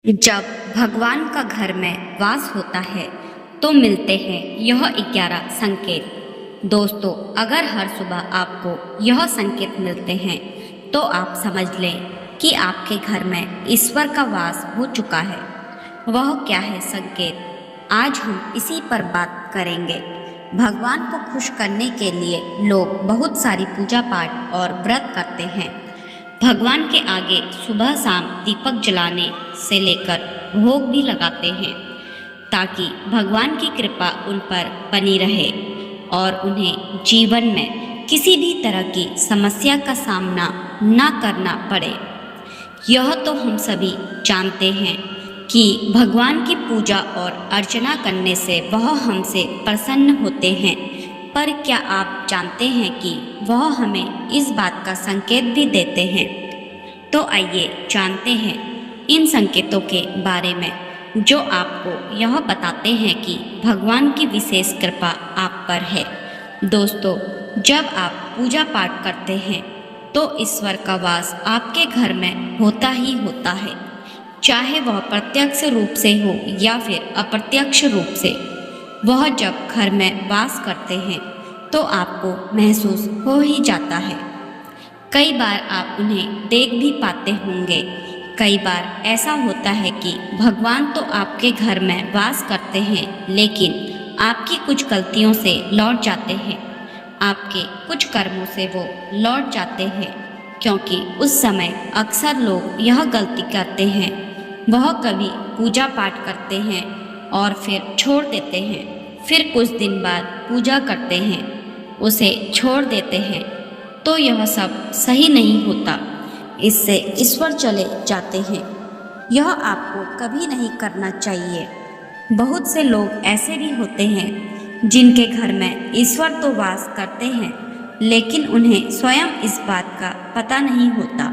जब भगवान का घर में वास होता है तो मिलते हैं यह 11 संकेत। दोस्तों, अगर हर सुबह आपको यह संकेत मिलते हैं तो आप समझ लें कि आपके घर में ईश्वर का वास हो चुका है। वह क्या है संकेत, आज हम इसी पर बात करेंगे। भगवान को खुश करने के लिए लोग बहुत सारी पूजा पाठ और व्रत करते हैं। भगवान के आगे सुबह शाम दीपक जलाने से लेकर भोग भी लगाते हैं ताकि भगवान की कृपा उन पर बनी रहे और उन्हें जीवन में किसी भी तरह की समस्या का सामना न करना पड़े। यह तो हम सभी जानते हैं कि भगवान की पूजा और अर्चना करने से वह हमसे प्रसन्न होते हैं, पर क्या आप जानते हैं कि वह हमें इस बात का संकेत भी देते हैं? तो आइए जानते हैं इन संकेतों के बारे में, जो आपको यह बताते हैं कि भगवान की विशेष कृपा आप पर है। दोस्तों, जब आप पूजा पाठ करते हैं तो ईश्वर का वास आपके घर में होता ही होता है, चाहे वह प्रत्यक्ष रूप से हो या फिर अप्रत्यक्ष रूप से। वह जब घर में वास करते हैं तो आपको महसूस हो ही जाता है। कई बार आप उन्हें देख भी पाते होंगे। कई बार ऐसा होता है कि भगवान तो आपके घर में वास करते हैं, लेकिन आपकी कुछ गलतियों से लौट जाते हैं। आपके कुछ कर्मों से वो लौट जाते हैं, क्योंकि उस समय अक्सर लोग यह गलती करते हैं। वह कभी पूजा पाठ करते हैं और फिर छोड़ देते हैं, फिर कुछ दिन बाद पूजा करते हैं, उसे छोड़ देते हैं। तो यह सब सही नहीं होता, इससे ईश्वर चले जाते हैं। यह आपको कभी नहीं करना चाहिए। बहुत से लोग ऐसे भी होते हैं जिनके घर में ईश्वर तो वास करते हैं, लेकिन उन्हें स्वयं इस बात का पता नहीं होता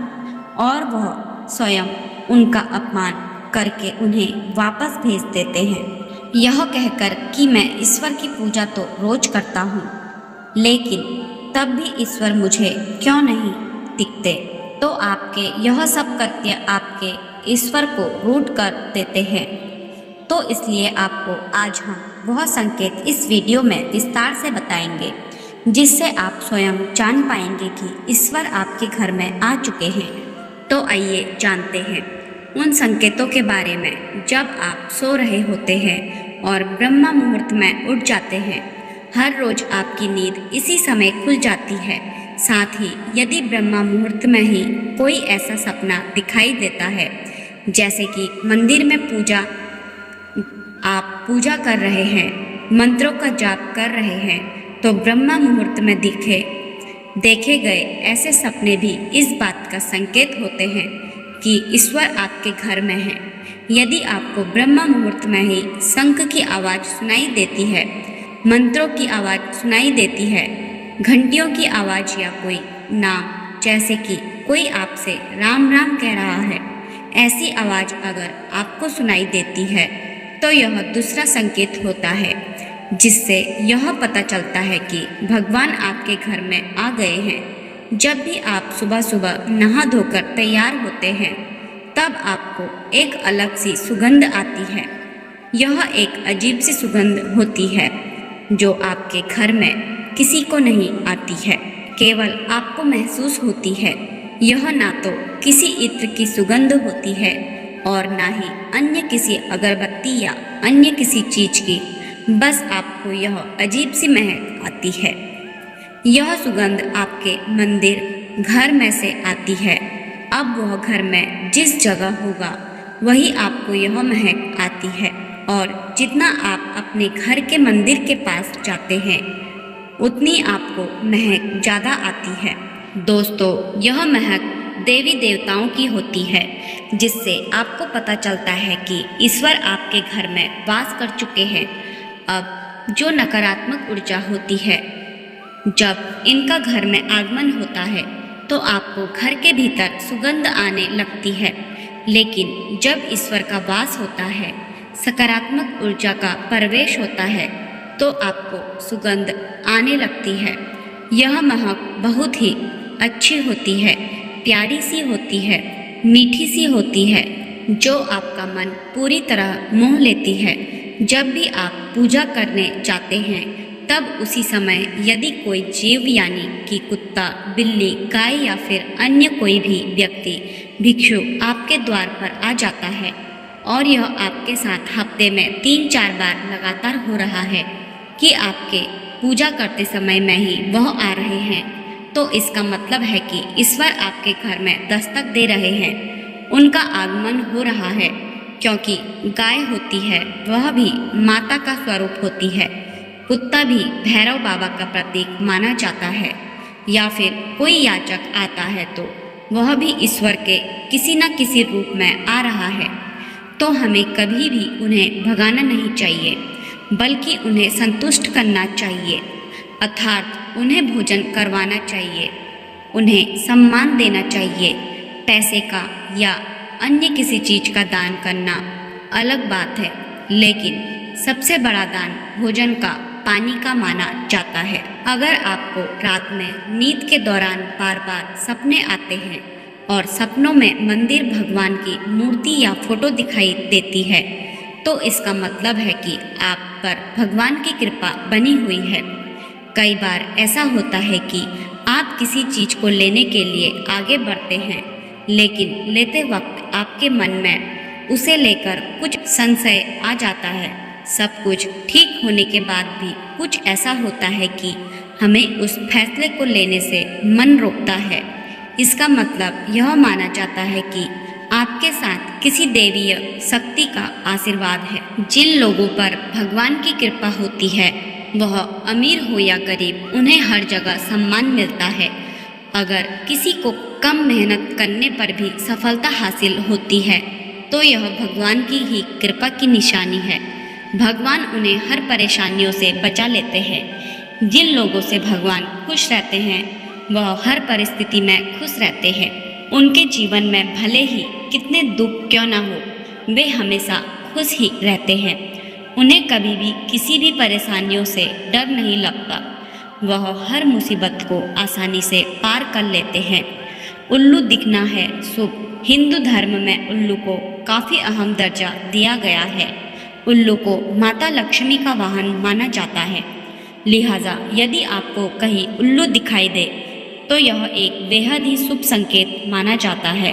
और वह स्वयं उनका अपमान करके उन्हें वापस भेज देते हैं, यह कहकर कि मैं ईश्वर की पूजा तो रोज करता हूँ, लेकिन तब भी ईश्वर मुझे क्यों नहीं दिखते। तो आपके यह सब कृत्य आपके ईश्वर को रूठ कर देते हैं। तो इसलिए आपको आज हम वह संकेत इस वीडियो में विस्तार से बताएंगे, जिससे आप स्वयं जान पाएंगे कि ईश्वर आपके घर में आ चुके हैं। तो आइए जानते हैं उन संकेतों के बारे में। जब आप सो रहे होते हैं और ब्रह्म मुहूर्त में उठ जाते हैं, हर रोज आपकी नींद इसी समय खुल जाती है। साथ ही यदि ब्रह्म मुहूर्त में ही कोई ऐसा सपना दिखाई देता है, जैसे कि मंदिर में आप पूजा कर रहे हैं, मंत्रों का जाप कर रहे हैं, तो ब्रह्म मुहूर्त में देखे गए ऐसे सपने भी इस बात का संकेत होते हैं कि ईश्वर आपके घर में है। यदि आपको ब्रह्म मुहूर्त में ही शंख की आवाज़ सुनाई देती है, मंत्रों की आवाज़ सुनाई देती है, घंटियों की आवाज़ या कोई नाम, जैसे कि कोई आपसे राम राम कह रहा है, ऐसी आवाज़ अगर आपको सुनाई देती है तो यह दूसरा संकेत होता है, जिससे यह पता चलता है कि भगवान आपके घर में आ गए हैं। जब भी आप सुबह सुबह नहा धोकर तैयार होते हैं, तब आपको एक अलग सी सुगंध आती है। यह एक अजीब सी सुगंध होती है जो आपके घर में किसी को नहीं आती है, केवल आपको महसूस होती है। यह ना तो किसी इत्र की सुगंध होती है और ना ही अन्य किसी अगरबत्ती या अन्य किसी चीज की, बस आपको यह अजीब सी महक आती है। यह सुगंध आपके मंदिर घर में से आती है। अब वह घर में जिस जगह होगा वही आपको यह महक आती है, और जितना आप अपने घर के मंदिर के पास जाते हैं उतनी आपको महक ज़्यादा आती है। दोस्तों, यह महक देवी देवताओं की होती है, जिससे आपको पता चलता है कि ईश्वर आपके घर में वास कर चुके हैं। अब जो नकारात्मक ऊर्जा होती है, जब इनका घर में आगमन होता है तो आपको घर के भीतर सुगंध आने लगती है, लेकिन जब ईश्वर का वास होता है, सकारात्मक ऊर्जा का प्रवेश होता है, तो आपको सुगंध आने लगती है। यह महक बहुत ही अच्छी होती है, प्यारी सी होती है, मीठी सी होती है, जो आपका मन पूरी तरह मोह लेती है। जब भी आप पूजा करने जाते हैं तब उसी समय यदि कोई जीव यानी कि कुत्ता, बिल्ली, गाय या फिर अन्य कोई भी व्यक्ति भिक्षु आपके द्वार पर आ जाता है और यह आपके साथ हफ्ते में 3-4 बार लगातार हो रहा है कि आपके पूजा करते समय में ही वह आ रहे हैं, तो इसका मतलब है कि ईश्वर आपके घर में दस्तक दे रहे हैं। उनका आगमन हो रहा है, क्योंकि गाय होती है वह भी माता का स्वरूप होती है। कुत्ता भी भैरव बाबा का प्रतीक माना जाता है, या फिर कोई याचक आता है तो वह भी ईश्वर के किसी न किसी रूप में आ रहा है। तो हमें कभी भी उन्हें भगाना नहीं चाहिए, बल्कि उन्हें संतुष्ट करना चाहिए, अर्थात उन्हें भोजन करवाना चाहिए, उन्हें सम्मान देना चाहिए। पैसे का या अन्य किसी चीज का दान करना अलग बात है, लेकिन सबसे बड़ा दान भोजन का, पानी का माना जाता है। अगर आपको रात में नींद के दौरान बार बार सपने आते हैं और सपनों में मंदिर, भगवान की मूर्ति या फोटो दिखाई देती है, तो इसका मतलब है कि आप पर भगवान की कृपा बनी हुई है। कई बार ऐसा होता है कि आप किसी चीज को लेने के लिए आगे बढ़ते हैं, लेकिन लेते वक्त आपके मन में उसे लेकर कुछ संशय आ जाता है। सब कुछ ठीक होने के बाद भी कुछ ऐसा होता है कि हमें उस फैसले को लेने से मन रोकता है। इसका मतलब यह माना जाता है कि आपके साथ किसी देवीय शक्ति का आशीर्वाद है। जिन लोगों पर भगवान की कृपा होती है, वह अमीर हो या गरीब, उन्हें हर जगह सम्मान मिलता है। अगर किसी को कम मेहनत करने पर भी सफलता हासिल होती है, तो यह भगवान की ही कृपा की निशानी है। भगवान उन्हें हर परेशानियों से बचा लेते हैं। जिन लोगों से भगवान खुश रहते हैं, वह हर परिस्थिति में खुश रहते हैं। उनके जीवन में भले ही कितने दुख क्यों ना हो, वे हमेशा खुश ही रहते हैं। उन्हें कभी भी किसी भी परेशानियों से डर नहीं लगता। वह हर मुसीबत को आसानी से पार कर लेते हैं। उल्लू दिखना है शुभ। हिंदू धर्म में उल्लू को काफ़ी अहम दर्जा दिया गया है। उल्लू को माता लक्ष्मी का वाहन माना जाता है। लिहाजा यदि आपको कहीं उल्लू दिखाई दे तो यह एक बेहद ही शुभ संकेत माना जाता है।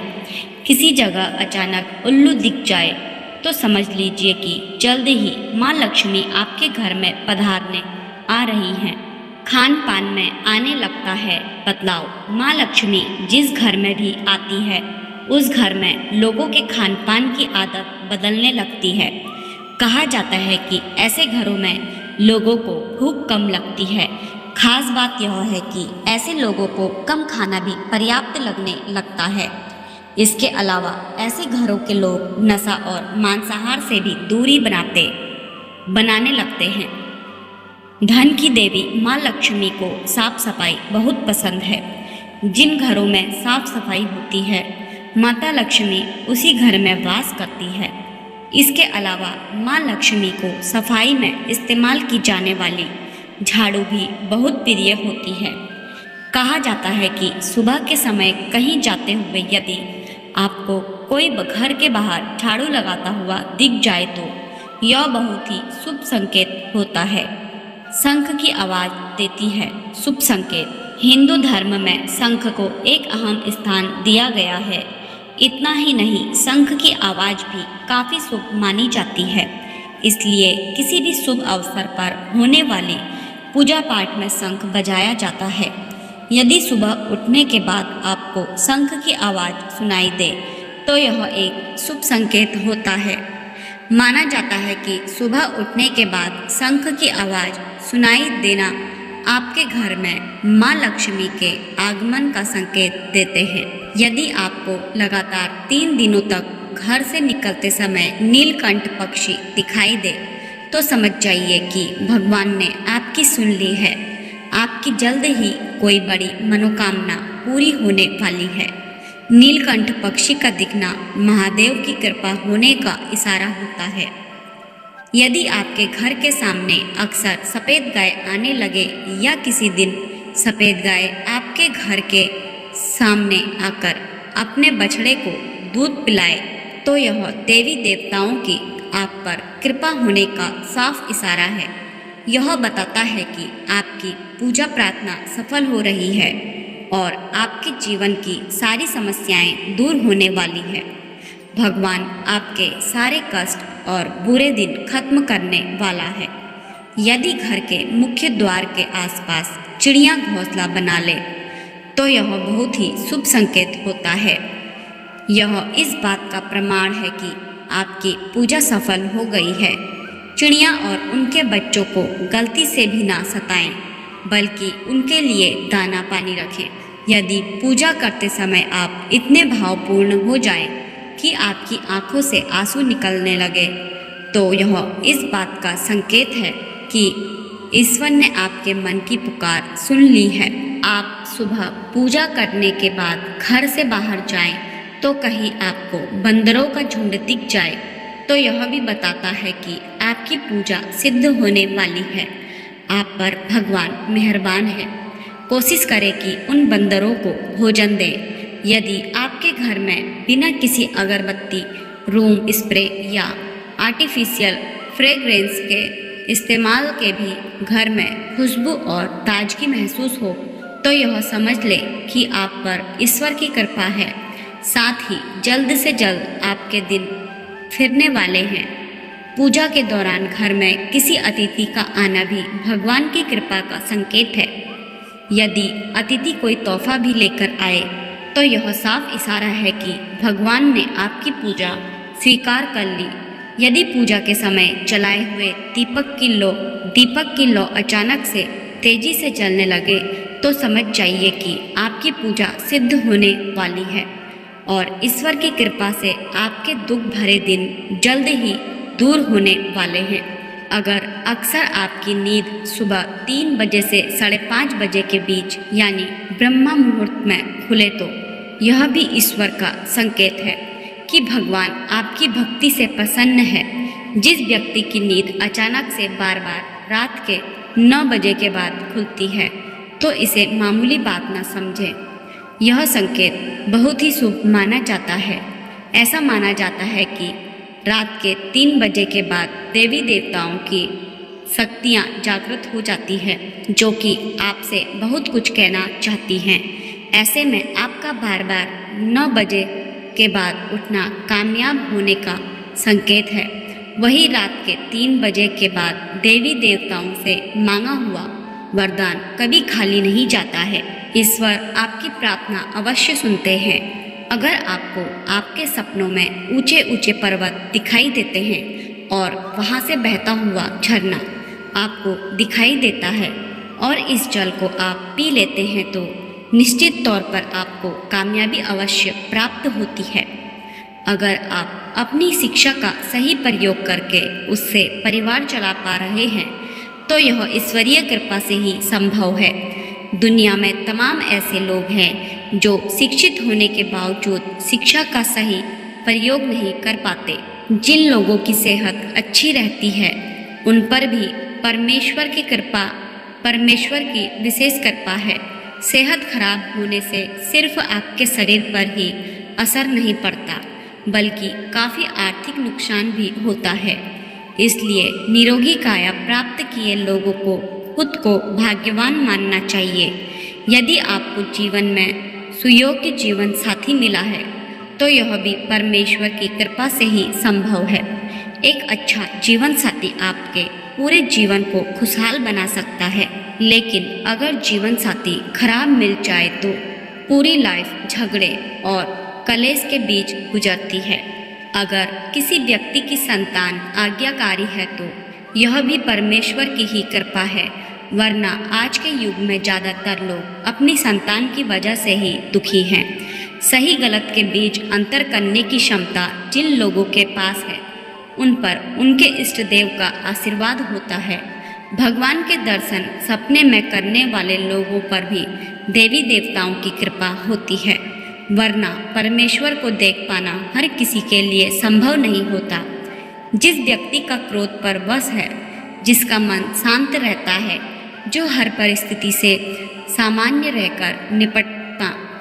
किसी जगह अचानक उल्लू दिख जाए तो समझ लीजिए कि जल्द ही माँ लक्ष्मी आपके घर में पधारने आ रही हैं। खान पान में आने लगता है बदलाव। माँ लक्ष्मी जिस घर में भी आती है, उस घर में लोगों के खान पान की आदत बदलने लगती है। कहा जाता है कि ऐसे घरों में लोगों को भूख कम लगती है। खास बात यह है कि ऐसे लोगों को कम खाना भी पर्याप्त लगने लगता है। इसके अलावा ऐसे घरों के लोग नशा और मांसाहार से भी दूरी बनाने लगते हैं। धन की देवी माँ लक्ष्मी को साफ सफाई बहुत पसंद है। जिन घरों में साफ सफाई होती है, माता लक्ष्मी उसी घर में वास करती है। इसके अलावा माँ लक्ष्मी को सफाई में इस्तेमाल की जाने वाली झाड़ू भी बहुत प्रिय होती है। कहा जाता है कि सुबह के समय कहीं जाते हुए यदि आपको कोई घर के बाहर झाड़ू लगाता हुआ दिख जाए तो यह बहुत ही शुभ संकेत होता है। शंख की आवाज़ देती है शुभ संकेत। हिंदू धर्म में शंख को एक अहम स्थान दिया गया है। इतना ही नहीं, शंख की आवाज़ भी काफ़ी शुभ मानी जाती है। इसलिए किसी भी शुभ अवसर पर होने वाली पूजा पाठ में शंख बजाया जाता है। यदि सुबह उठने के बाद आपको शंख की आवाज़ सुनाई दे तो यह एक शुभ संकेत होता है। माना जाता है कि सुबह उठने के बाद शंख की आवाज़ सुनाई देना आपके घर में माँ लक्ष्मी के आगमन का संकेत देते हैं। यदि आपको लगातार 3 दिनों तक घर से निकलते समय नीलकंठ पक्षी दिखाई दे तो समझ जाइए कि भगवान ने आपकी सुन ली है। आपकी जल्द ही कोई बड़ी मनोकामना पूरी होने वाली है। नीलकंठ पक्षी का दिखना महादेव की कृपा होने का इशारा होता है। यदि आपके घर के सामने अक्सर सफ़ेद गाय आने लगे या किसी दिन सफ़ेद गाय आपके घर के सामने आकर अपने बछड़े को दूध पिलाए तो यह देवी देवताओं की आप पर कृपा होने का साफ इशारा है। यह बताता है कि आपकी पूजा प्रार्थना सफल हो रही है और आपके जीवन की सारी समस्याएं दूर होने वाली है। भगवान आपके सारे कष्ट और बुरे दिन खत्म करने वाला है। यदि घर के मुख्य द्वार के आसपास चिड़िया घोंसला बना ले तो यह बहुत ही शुभ संकेत होता है। यह इस बात का प्रमाण है कि आपकी पूजा सफल हो गई है। चिड़िया और उनके बच्चों को गलती से भी ना सताएं, बल्कि उनके लिए दाना पानी रखें। यदि पूजा करते समय आप इतने भावपूर्ण हो जाएं कि आपकी आंखों से आंसू निकलने लगे, तो यह इस बात का संकेत है कि ईश्वर ने आपके मन की पुकार सुन ली है। आप सुबह पूजा करने के बाद घर से बाहर जाएं तो कहीं आपको बंदरों का झुंड दिख जाए तो यह भी बताता है कि आपकी पूजा सिद्ध होने वाली है। आप पर भगवान मेहरबान है। कोशिश करें कि उन बंदरों को भोजन दें। यदि आपके घर में बिना किसी अगरबत्ती, रूम स्प्रे या आर्टिफिशियल फ्रेग्रेंस के इस्तेमाल के भी घर में खुशबू और ताजगी महसूस हो, तो यह समझ लें कि आप पर ईश्वर की कृपा है। साथ ही जल्द से जल्द आपके दिन फिरने वाले हैं। पूजा के दौरान घर में किसी अतिथि का आना भी भगवान की कृपा का संकेत है। यदि अतिथि कोई तोहफा भी लेकर आए तो यह साफ इशारा है कि भगवान ने आपकी पूजा स्वीकार कर ली। यदि पूजा के समय जलाए हुए दीपक की लौ अचानक से तेजी से जलने लगे तो समझ जाइए कि आपकी पूजा सिद्ध होने वाली है और ईश्वर की कृपा से आपके दुख भरे दिन जल्द ही दूर होने वाले हैं। अगर अक्सर आपकी नींद सुबह 3 बजे से 5:30 बजे के बीच यानी ब्रह्मा मुहूर्त में खुले तो यह भी ईश्वर का संकेत है कि भगवान आपकी भक्ति से प्रसन्न है। जिस व्यक्ति की नींद अचानक से बार बार रात के 9 बजे के बाद खुलती है तो इसे मामूली बात न समझें। यह संकेत बहुत ही शुभ माना जाता है। ऐसा माना जाता है कि रात के 3 बजे के बाद देवी देवताओं की शक्तियाँ जागृत हो जाती है, जो कि आपसे बहुत कुछ कहना चाहती हैं। ऐसे में आपका बार बार 9 बजे के बाद उठना कामयाब होने का संकेत है। वही रात के 3 बजे के बाद देवी देवताओं से मांगा हुआ वरदान कभी खाली नहीं जाता है। ईश्वर आपकी प्रार्थना अवश्य सुनते हैं। अगर आपको आपके सपनों में ऊंचे ऊंचे पर्वत दिखाई देते हैं और वहां से बहता हुआ झरना आपको दिखाई देता है और इस जल को आप पी लेते हैं तो निश्चित तौर पर आपको कामयाबी अवश्य प्राप्त होती है। अगर आप अपनी शिक्षा का सही प्रयोग करके उससे परिवार चला पा रहे हैं तो यह ईश्वरीय कृपा से ही संभव है। दुनिया में तमाम ऐसे लोग हैं जो शिक्षित होने के बावजूद शिक्षा का सही प्रयोग नहीं कर पाते। जिन लोगों की सेहत अच्छी रहती है उन पर भी परमेश्वर की विशेष कृपा है। सेहत खराब होने से सिर्फ आपके शरीर पर ही असर नहीं पड़ता, बल्कि काफ़ी आर्थिक नुकसान भी होता है। इसलिए निरोगी काया प्राप्त किए लोगों को खुद को भाग्यवान मानना चाहिए। यदि आपको जीवन में सुयोग्य जीवन साथी मिला है तो यह भी परमेश्वर की कृपा से ही संभव है। एक अच्छा जीवन साथी आपके पूरे जीवन को खुशहाल बना सकता है, लेकिन अगर जीवन साथी खराब मिल जाए तो पूरी लाइफ झगड़े और कलेश के बीच गुजरती है। अगर किसी व्यक्ति की संतान आज्ञाकारी है तो यह भी परमेश्वर की ही कृपा है, वरना आज के युग में ज़्यादातर लोग अपनी संतान की वजह से ही दुखी हैं। सही गलत के बीच अंतर करने की क्षमता जिन लोगों के पास है उन पर उनके इष्ट देव का आशीर्वाद होता है। भगवान के दर्शन सपने में करने वाले लोगों पर भी देवी देवताओं की कृपा होती है, वरना परमेश्वर को देख पाना हर किसी के लिए संभव नहीं होता। जिस व्यक्ति का क्रोध पर वश है, जिसका मन शांत रहता है, जो हर परिस्थिति से सामान्य रहकर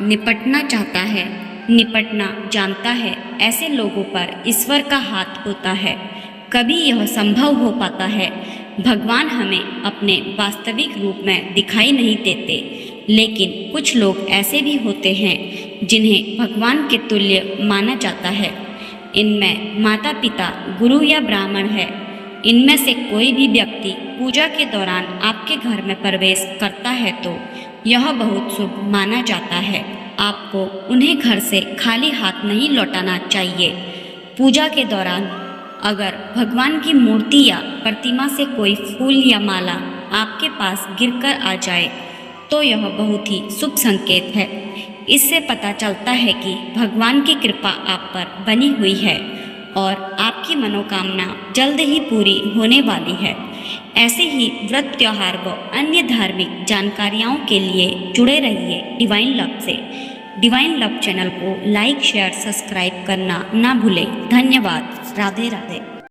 निपटना चाहता है, निपटना जानता है, ऐसे लोगों पर ईश्वर का हाथ होता है। कभी यह संभव हो पाता है। भगवान हमें अपने वास्तविक रूप में दिखाई नहीं देते, लेकिन कुछ लोग ऐसे भी होते हैं जिन्हें भगवान के तुल्य माना जाता है। इनमें माता पिता, गुरु या ब्राह्मण है। इनमें से कोई भी व्यक्ति पूजा के दौरान आपके घर में प्रवेश करता है तो यह बहुत शुभ माना जाता है। आपको उन्हें घर से खाली हाथ नहीं लौटाना चाहिए। पूजा के दौरान अगर भगवान की मूर्ति या प्रतिमा से कोई फूल या माला आपके पास गिरकर आ जाए तो यह बहुत ही शुभ संकेत है। इससे पता चलता है कि भगवान की कृपा आप पर बनी हुई है और आपकी मनोकामना जल्द ही पूरी होने वाली है। ऐसे ही व्रत, त्योहार व अन्य धार्मिक जानकारियों के लिए जुड़े रहिए डिवाइन लव से। डिवाइन लव चैनल को लाइक, शेयर, सब्सक्राइब करना ना भूलें। धन्यवाद। राधे राधे।